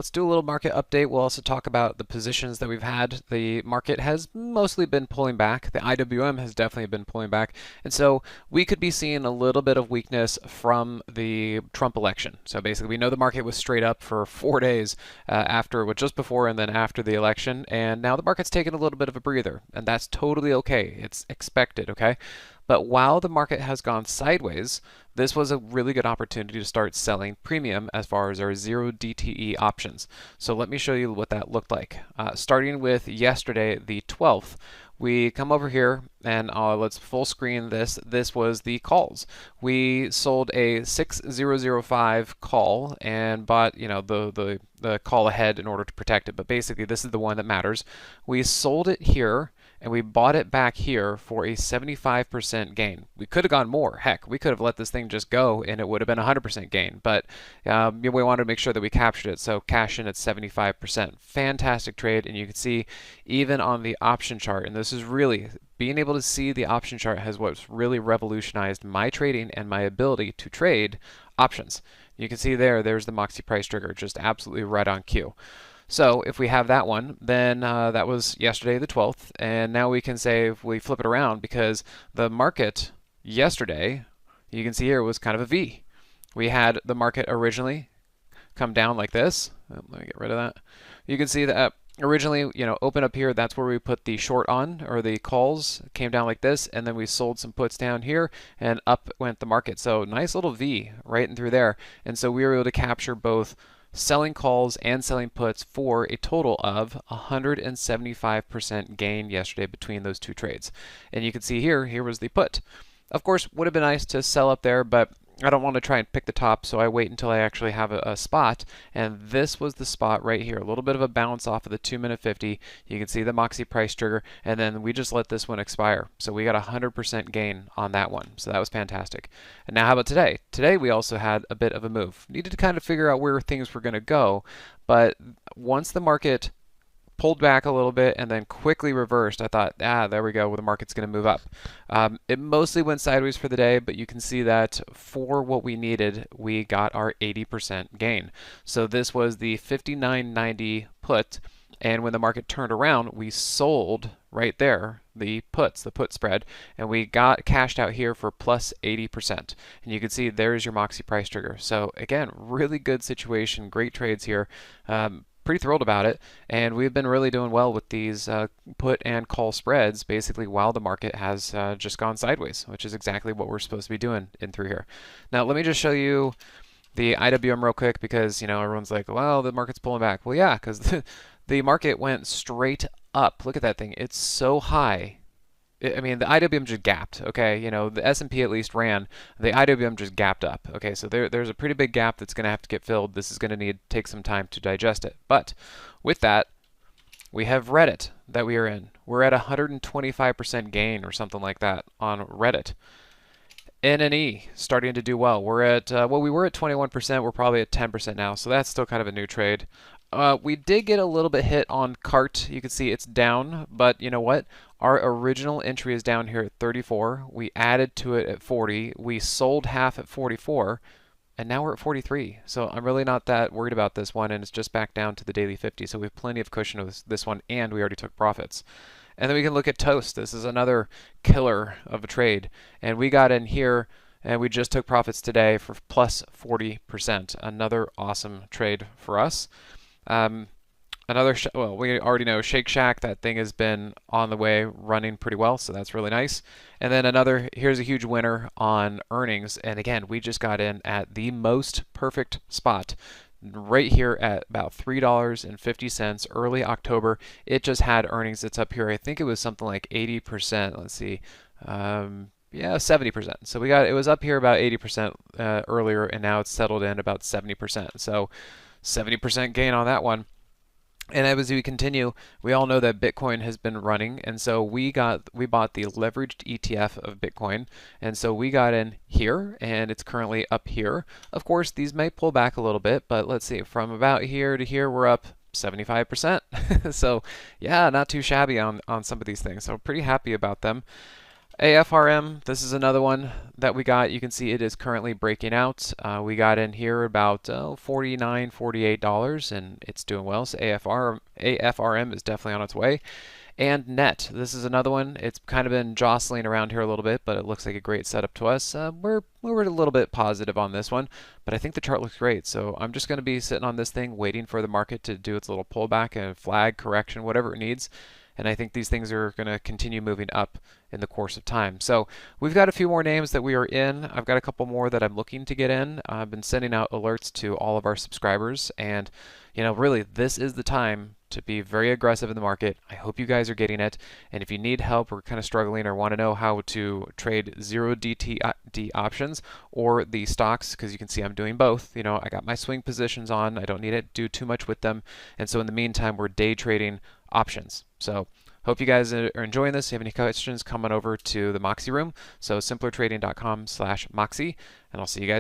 Let's do a little market update. We'll also talk about the positions that we've had. The market has mostly been pulling back. The IWM has definitely been pulling back. And so we could be seeing a little bit of weakness from the Trump election. So basically, we know the market was straight up for 4 days after, well, just before and then after the election. And now the market's taken a little bit of a breather. And that's totally okay. It's expected, okay? But while the market has gone sideways, this was a really good opportunity to start selling premium as far as our 0 DTE options. So let me show you what that looked like. Starting with yesterday, the 12th, we come over here and let's full screen this. This was the calls. We sold a 6005 call and bought, the call ahead in order to protect it. But basically, this is the one that matters. We sold it here and we bought it back here for a 75% gain. We could have gone more. Heck, we could have let this thing just go and it would have been a 100% gain. But we wanted to make sure that we captured it. So cash in at 75%. Fantastic trade. And you can see even on the option chart, and this is really being able to see the option chart has what's really revolutionized my trading and my ability to trade options. You can see there's the Moxie price trigger, just absolutely right on cue. So if we have that one, then that was yesterday the 12th, and now we can say if we flip it around, because the market yesterday, you can see here, was kind of a V. We had the market originally come down like this. Let me get rid of that. You can see that originally, open up here, that's where we put the short on, or the calls came down like this, and then we sold some puts down here, and up went the market. So nice little V right in through there. And so we were able to capture both selling calls and selling puts for a total of 175% gain yesterday between those two trades. And you can see here was the put. Of course, would have been nice to sell up there, but I don't want to try and pick the top, so I wait until I actually have a spot, and this was the spot right here. A little bit of a bounce off of the 2-minute 50. You can see the Moxie price trigger, and then we just let this one expire. So we got 100% gain on that one, so that was fantastic. And now how about today? Today we also had a bit of a move. Needed to kind of figure out where things were going to go, but once the market pulled back a little bit and then quickly reversed, I thought, there we go, well, the market's going to move up. It mostly went sideways for the day, but you can see that for what we needed, we got our 80% gain. So this was the 59.90 put, and when the market turned around, we sold right there the puts, the put spread, and we got cashed out here for plus 80%. And you can see there's your Moxie price trigger. So again, really good situation, great trades here. Pretty thrilled about it, and we've been really doing well with these put and call spreads basically while the market has just gone sideways, which is exactly what we're supposed to be doing in through here. Now let me just show you the IWM real quick, because everyone's like, well, the market's pulling back. Well, yeah, because the market went straight up. Look at that thing, it's so high. I mean, the IWM just gapped, okay? The S&P at least ran. The IWM just gapped up, okay? So there's a pretty big gap that's going to have to get filled. This is going to take some time to digest it. But with that, we have Reddit that we are in. We're at 125% gain or something like that on Reddit. NNE starting to do well. We're at, we were at 21%. We're probably at 10% now, so that's still kind of a new trade. We did get a little bit hit on CART. You can see it's down, but you know what? Our original entry is down here at 34. We added to it at 40. We sold half at 44, and now we're at 43. So I'm really not that worried about this one, and it's just back down to the daily 50. So we have plenty of cushion with this one, and we already took profits. And then we can look at Toast. This is another killer of a trade, and we got in here, and we just took profits today for plus 40%. Another awesome trade for us. Well, we already know Shake Shack, that thing has been on the way running pretty well, so that's really nice. And then here's a huge winner on earnings, and again, we just got in at the most perfect spot right here at about $3.50 early October. It just had earnings. It's up here. I think it was something like 80%. Let's see. Yeah, 70%. So it was up here about 80% earlier, and now it's settled in about 70%. So 70% gain on that one. And as we continue, we all know that Bitcoin has been running, and so we bought the leveraged ETF of Bitcoin, and so we got in here, and it's currently up here. Of course, these may pull back a little bit, but let's see, from about here to here, we're up 75%. So yeah, not too shabby on some of these things. So pretty happy about them. AFRM, this is another one that we got. You can see it is currently breaking out. We got in here about $49, $48, and it's doing well. So AFRM is definitely on its way. And net, this is another one. It's kind of been jostling around here a little bit, but it looks like a great setup to us. We're a little bit positive on this one, but I think the chart looks great. So I'm just going to be sitting on this thing, waiting for the market to do its little pullback and flag correction, whatever it needs. And I think these things are going to continue moving up in the course of time. So we've got a few more names that we are in. I've got a couple more that I'm looking to get in. I've been sending out alerts to all of our subscribers, and really, this is the time to be very aggressive in the market. I hope you guys are getting it. And if you need help or kind of struggling or want to know how to trade 0DTE options or the stocks, because you can see I'm doing both. I got my swing positions on. I don't need to do too much with them. And so in the meantime, we're day trading options. So hope you guys are enjoying this. If you have any questions, come on over to the Moxie room. So simplertrading.com/Moxie, and I'll see you guys.